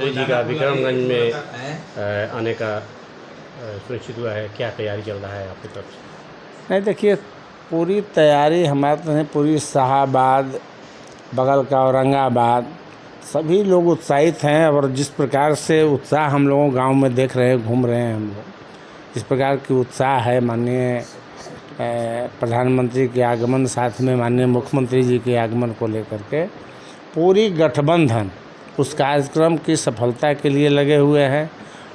मोदी जी का विक्रमगंज में आने का सुनिश्चित हुआ है। क्या तैयारी चल रहा है आपकी तरफ से? नहीं, देखिए, पूरी तैयारी हमारे तो नहीं, पूरी शाहाबाद, बगल का औरंगाबाद, सभी लोग उत्साहित हैं। और जिस प्रकार से उत्साह हम लोगों गांव में देख रहे हैं, घूम रहे हैं हम लोग, जिस प्रकार की उत्साह है माननीय प्रधानमंत्री के आगमन, साथ में माननीय मुख्यमंत्री जी के आगमन को लेकर के पूरी गठबंधन उस कार्यक्रम की सफलता के लिए लगे हुए हैं।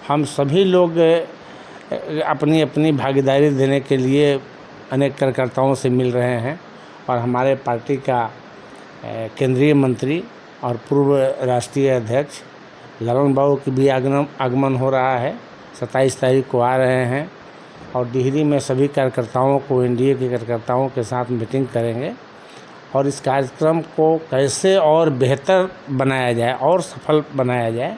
हम सभी लोग अपनी अपनी भागीदारी देने के लिए अनेक कार्यकर्ताओं से मिल रहे हैं। और हमारे पार्टी का केंद्रीय मंत्री और पूर्व राष्ट्रीय अध्यक्ष ललन बाबू की भी आगमन हो रहा है। 27 तारीख को आ रहे हैं और डिहरी में सभी कार्यकर्ताओं को, एनडीए के कार्यकर्ताओं के साथ मीटिंग करेंगे और इस कार्यक्रम को कैसे और बेहतर बनाया जाए और सफल बनाया जाए।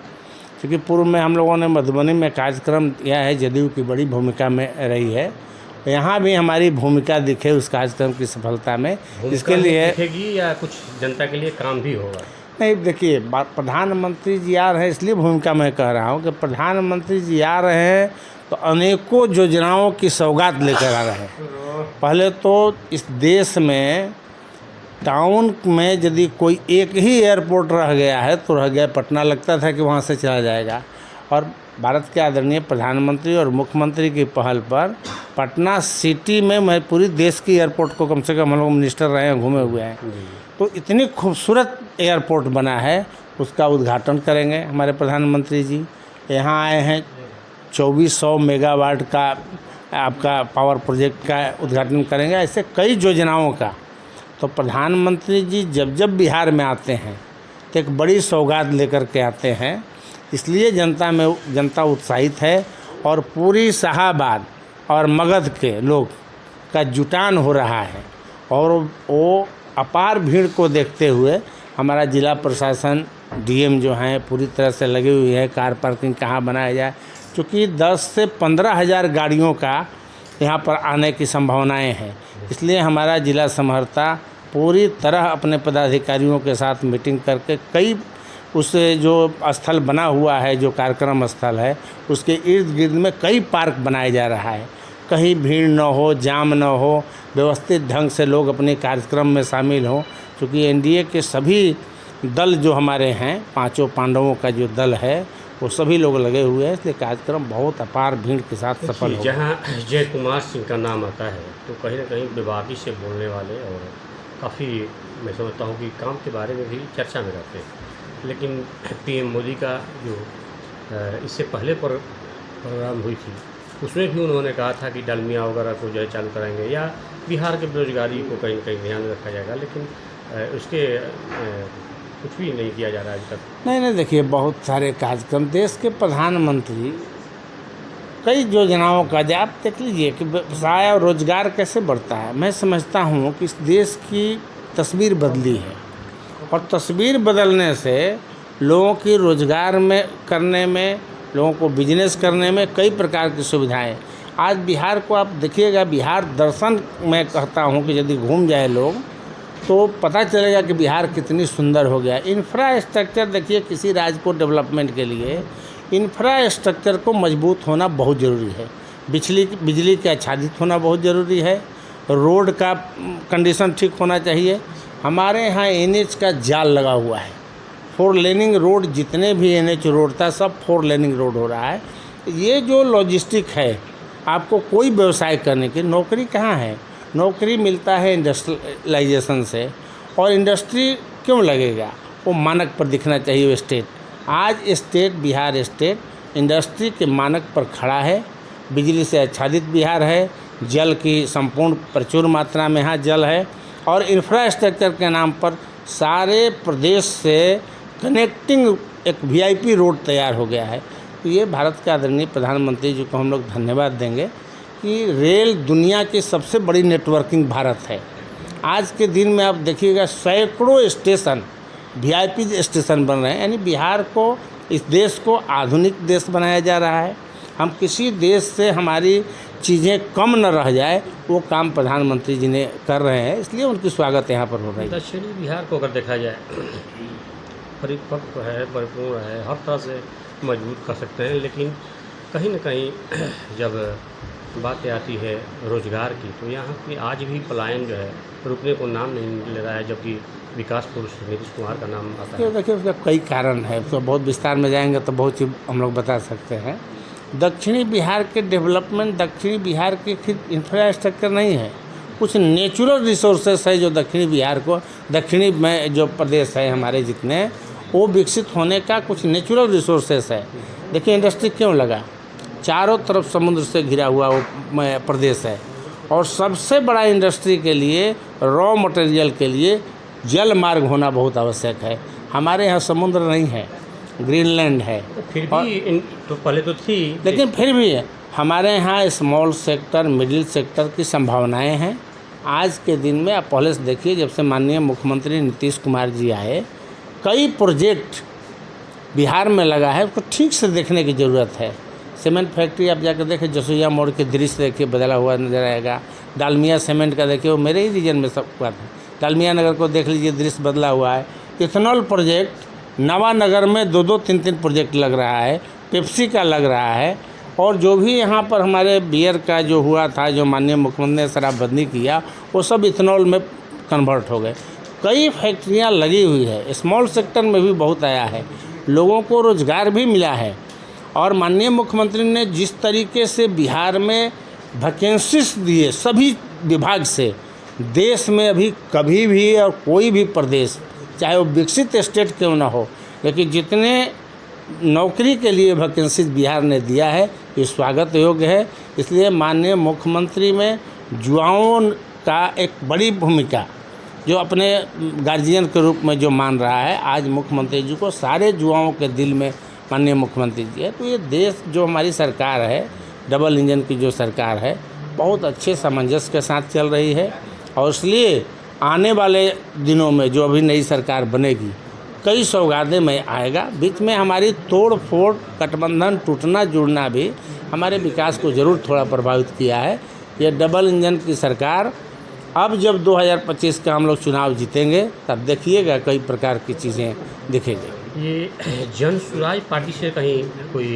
क्योंकि पूर्व में हम लोगों ने मधुबनी में कार्यक्रम किया है, जदयू की बड़ी भूमिका में रही है। यहाँ भी हमारी भूमिका दिखे उस कार्यक्रम की सफलता में। इसके लिए दिखेगी या कुछ जनता के लिए काम भी होगा? नहीं, देखिए, प्रधानमंत्री जी आ रहे हैं, इसलिए भूमिका मैं कह रहा हूँ कि प्रधानमंत्री जी आ रहे हैं तो अनेकों योजनाओं की सौगात लेकर आ रहे हैं। पहले तो इस देश में टाउन में यदि कोई एक ही एयरपोर्ट रह गया है तो रह गया पटना, लगता था कि वहाँ से चला जाएगा। और भारत के आदरणीय प्रधानमंत्री और मुख्यमंत्री की पहल पर पटना सिटी में मैं पूरी देश की एयरपोर्ट को, कम से कम हम लोग मिनिस्टर रहे हैं, घूमे हुए हैं, तो इतनी खूबसूरत एयरपोर्ट बना है, उसका उद्घाटन करेंगे हमारे प्रधानमंत्री जी। यहाँ आए हैं 2400 मेगावाट का आपका पावर प्रोजेक्ट का उद्घाटन करेंगे। ऐसे कई योजनाओं का। तो प्रधानमंत्री जी जब जब बिहार में आते हैं तो एक बड़ी सौगात लेकर के आते हैं, इसलिए जनता उत्साहित है। और पूरी शाहाबाद और मगध के लोग का जुटान हो रहा है और वो अपार भीड़ को देखते हुए हमारा जिला प्रशासन, डीएम जो हैं, पूरी तरह से लगी हुई है कार पार्किंग कहाँ बनाया जाए। क्योंकि 10 से 15 हज़ार गाड़ियों का यहाँ पर आने की संभावनाएं हैं, इसलिए हमारा जिला समहर्ता पूरी तरह अपने पदाधिकारियों के साथ मीटिंग करके कई उस जो स्थल बना हुआ है, जो कार्यक्रम स्थल है, उसके इर्द गिर्द में कई पार्क बनाया जा रहा है। कहीं भीड़ न हो, जाम न हो, व्यवस्थित ढंग से लोग अपने कार्यक्रम में शामिल हों। क्योंकि एनडीए के सभी दल जो हमारे हैं, पांचों पांडवों का जो दल है, वो सभी लोग लगे हुए हैं, इसलिए कार्यक्रम बहुत अपार भीड़ के साथ सफल हो। जहाँ जय कुमार सिंह का नाम आता है तो कहीं ना कहीं विवादी से बोलने वाले और काफ़ी, मैं समझता हूँ कि काम के बारे में भी चर्चा में रहते हैं। लेकिन पीएम मोदी का जो इससे पहले पर प्रोग्राम हुई थी, उसमें भी उन्होंने कहा था कि डालमिया वगैरह को जो है चालू कराएंगे या बिहार के बेरोजगारी को कहीं ना कहीं ध्यान में रखा जाएगा। लेकिन उसके कुछ भी नहीं किया जा रहा है अभी तक। नहीं, देखिए, बहुत सारे कार्यक्रम देश के प्रधानमंत्री कई योजनाओं का आप देख लीजिए कि व्यवसाय और रोजगार कैसे बढ़ता है। मैं समझता हूँ कि इस देश की तस्वीर बदली है और तस्वीर बदलने से लोगों की रोजगार में करने में, लोगों को बिजनेस करने में कई प्रकार की सुविधाएं। आज बिहार को आप देखिएगा, बिहार दर्शन मैं कहता हूँ कि यदि घूम जाए लोग तो पता चलेगा कि बिहार कितनी सुंदर हो गया। इंफ्रास्ट्रक्चर देखिए, किसी राज्य को डेवलपमेंट के लिए इंफ्रास्ट्रक्चर को मजबूत होना बहुत ज़रूरी है। बिजली के आच्छादित होना बहुत ज़रूरी है। रोड का कंडीशन ठीक होना चाहिए। हमारे यहाँ एनएच का जाल लगा हुआ है। 4 लेनिंग रोड, जितने भी एनएच रोड था सब 4 लेनिंग रोड हो रहा है। ये जो लॉजिस्टिक है, आपको कोई व्यवसाय करने की नौकरी कहाँ है? नौकरी मिलता है इंडस्ट्रियलाइजेशन से। और इंडस्ट्री क्यों लगेगा? वो मानक पर दिखना चाहिए वो स्टेट। आज स्टेट, बिहार स्टेट इंडस्ट्री के मानक पर खड़ा है। बिजली से आच्छादित बिहार है। जल की संपूर्ण प्रचुर मात्रा में यहाँ जल है। और इंफ्रास्ट्रक्चर के नाम पर सारे प्रदेश से कनेक्टिंग एक वीआईपी रोड तैयार हो गया है। तो ये भारत के आदरणीय प्रधानमंत्री जी को हम लोग धन्यवाद देंगे कि रेल दुनिया की सबसे बड़ी नेटवर्किंग भारत है। आज के दिन में आप देखिएगा सैकड़ों स्टेशन वीआईपी स्टेशन बन रहे हैं। यानी बिहार को, इस देश को आधुनिक देश बनाया जा रहा है। हम किसी देश से हमारी चीज़ें कम न रह जाए, वो काम प्रधानमंत्री जी ने कर रहे हैं, इसलिए उनकी स्वागत यहाँ पर हो रही है। दक्षिणी बिहार को अगर देखा जाए परिपक्व है, परिपूर्ण है, हर तरह से मजबूत कर सकते हैं। लेकिन कहीं न कहीं जब बातें आती है रोज़गार की, तो यहाँ की आज भी पलायन जो है रुकने को नाम नहीं ले रहा है, जबकि विकास पुरुष नीतीश कुमार का नाम आता है। देखिए उसका कई कारण है, तो बहुत विस्तार में जाएंगे तो बहुत चीज़ हम लोग बता सकते हैं। दक्षिणी बिहार के डेवलपमेंट, दक्षिणी बिहार की इंफ्रास्ट्रक्चर नहीं है, कुछ नेचुरल रिसोर्सेस है जो दक्षिणी बिहार को, दक्षिणी में जो प्रदेश है हमारे जितने, वो विकसित होने का कुछ नेचुरल रिसोर्सेस है। देखिए इंडस्ट्री क्यों लगा, चारों तरफ समुद्र से घिरा हुआ वो प्रदेश है, और सबसे बड़ा इंडस्ट्री के लिए, रॉ मटेरियल के लिए जल मार्ग होना बहुत आवश्यक है। हमारे यहाँ समुद्र नहीं है, ग्रीनलैंड है, फिर भी तो पहले तो थी, लेकिन फिर भी हमारे यहाँ स्मॉल सेक्टर, मिडिल सेक्टर की संभावनाएं हैं। आज के दिन में आप पहले से देखिए, जब से माननीय मुख्यमंत्री नीतीश कुमार जी आए, कई प्रोजेक्ट बिहार में लगा है, उसको ठीक से देखने की ज़रूरत है। सीमेंट फैक्ट्री आप जाकर देखें, जसोया मोड़ के दृश्य देखिए बदला हुआ नजर आएगा। डालमिया सीमेंट का देखिए, वो मेरे ही रीजन में सब हुआ था। डालमिया नगर को देख लीजिए, दृश्य बदला हुआ है। इथेनॉल प्रोजेक्ट नवानगर में 2-2, 3-3 प्रोजेक्ट लग रहा है, पेप्सी का लग रहा है, और जो भी यहाँ पर हमारे बियर का जो हुआ था, जो माननीय मुख्यमंत्री ने शराबबंदी किया, वो सब इथेनॉल में कन्वर्ट हो गए। कई फैक्ट्रियाँ लगी हुई है, स्मॉल सेक्टर में भी बहुत आया है, लोगों को रोज़गार भी मिला है। और माननीय मुख्यमंत्री ने जिस तरीके से बिहार में वैकेंसीज दिए सभी विभाग से, देश में अभी कभी भी और कोई भी प्रदेश, चाहे वो विकसित स्टेट क्यों ना हो, लेकिन जितने नौकरी के लिए वैकेंसीज बिहार ने दिया है, ये स्वागत योग्य है। इसलिए माननीय मुख्यमंत्री में युवाओं का एक बड़ी भूमिका, जो अपने गार्जियन के रूप में जो मान रहा है, आज मुख्यमंत्री जी को सारे युवाओं के दिल में माननीय मुख्यमंत्री जी है। तो ये देश जो हमारी सरकार है, डबल इंजन की जो सरकार है, बहुत अच्छे सामंजस्य के साथ चल रही है। और इसलिए आने वाले दिनों में जो अभी नई सरकार बनेगी, कई सौगातें में आएगा। बीच में हमारी तोड़ फोड़, गठबंधन टूटना जुड़ना भी हमारे विकास को ज़रूर थोड़ा प्रभावित किया है। ये डबल इंजन की सरकार, अब जब 2025 का हम लोग चुनाव जीतेंगे, तब देखिएगा कई प्रकार की चीज़ें दिखेंगी। ये जन सुराज पार्टी से कहीं कोई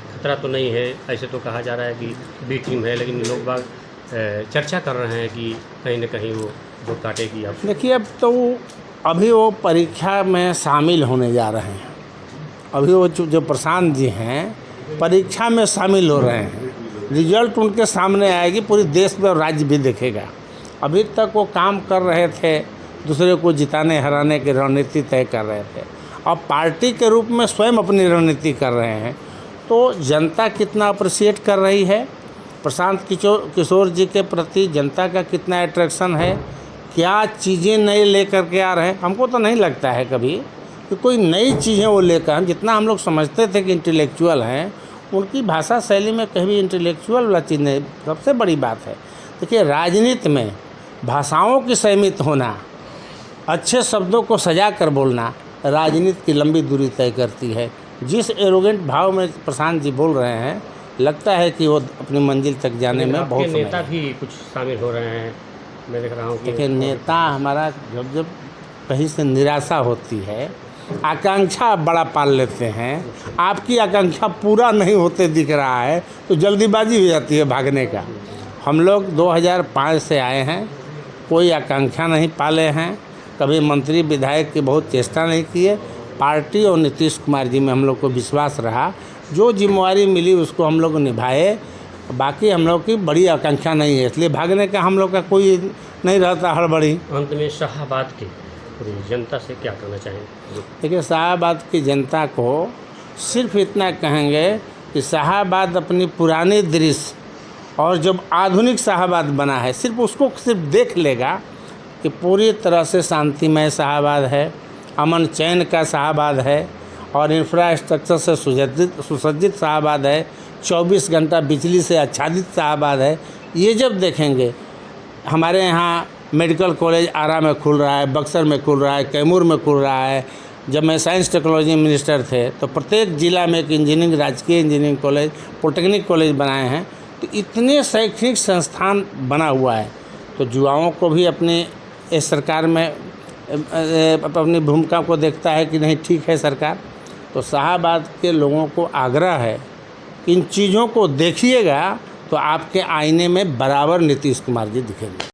खतरा तो नहीं है? ऐसे तो कहा जा रहा है कि बी टीम है, लेकिन लोग बाग चर्चा कर रहे हैं कि कहीं ना कहीं वो वोट काटेगी। अब देखिए, अब तो अभी वो परीक्षा में शामिल होने जा रहे हैं। अभी वो जो प्रशांत जी हैं परीक्षा में शामिल हो रहे हैं। रिजल्ट उनके सामने आएगी, पूरी देश में और राज्य भी देखेगा। अभी तक वो काम कर रहे थे, दूसरे को जिताने हराने की रणनीति तय कर रहे थे। अब पार्टी के रूप में स्वयं अपनी रणनीति कर रहे हैं, तो जनता कितना अप्रिशिएट कर रही है, प्रशांत किशोर जी के प्रति जनता का कितना अट्रैक्शन है, क्या चीज़ें नए लेकर के आ रहे हैं। हमको तो नहीं लगता है कभी कि कोई नई चीज़ें वो लेकर, हम जितना हम लोग समझते थे कि इंटेलेक्चुअल हैं, उनकी भाषा शैली में कहीं भी इंटेलेक्चुअल वाला चीज़ नहीं। सबसे बड़ी बात है, देखिए राजनीति में भाषाओं की सीमित होना, अच्छे शब्दों को सजा कर बोलना राजनीति की लंबी दूरी तय करती है। जिस एरोगेंट भाव में प्रशांत जी बोल रहे हैं, लगता है कि वो अपनी मंजिल तक जाने में बहुत समय नेता भी कुछ शामिल हो रहे हैं, मैं देख रहा हूँ। देखिए, नेता हमारा जब कहीं से निराशा होती है, आकांक्षा बड़ा पाल लेते हैं, आपकी आकांक्षा पूरा नहीं होते दिख रहा है तो जल्दीबाजी हो जाती है भागने का। हम लोग 2005 से आए हैं, कोई आकांक्षा नहीं पाले हैं, कभी मंत्री विधायक की बहुत चेष्टा नहीं किए। पार्टी और नीतीश कुमार जी में हम लोग को विश्वास रहा, जो जिम्मेवारी मिली उसको हम लोग निभाए। बाकी हम लोग की बड़ी आकांक्षा नहीं है, इसलिए भागने का हम लोग का कोई नहीं रहता हड़बड़ी। अंत में शाहाबाद की पूरी जनता से क्या कहना चाहेंगे? देखिए, शाहाबाद की जनता को सिर्फ इतना कहेंगे कि शाहाबाद अपनी पुरानी दृश्य और जब आधुनिक शाहाबाद बना है, सिर्फ उसको सिर्फ देख लेगा कि पूरी तरह से शांतिमय शाहाबाद है, अमन चैन का शाहाबाद है, और इंफ्रास्ट्रक्चर से सुसज्जित शाहाबाद है, 24 घंटा बिजली से आच्छादित शाहाबाद है। ये जब देखेंगे, हमारे यहाँ मेडिकल कॉलेज आरा में खुल रहा है, बक्सर में खुल रहा है, कैमूर में खुल रहा है। जब मैं साइंस टेक्नोलॉजी मिनिस्टर थे तो प्रत्येक ज़िला में एक इंजीनियरिंग, राजकीय इंजीनियरिंग कॉलेज, पॉलिटेक्निक कॉलेज बनाए हैं। तो इतने शैक्षणिक संस्थान बना हुआ है, तो युवाओं को भी अपने इस सरकार में अपनी भूमिका को देखता है कि नहीं ठीक है सरकार। तो शाहाबाद के लोगों को आग्रह है इन चीज़ों को देखिएगा तो आपके आईने में बराबर नीतीश कुमार जी दिखेंगे।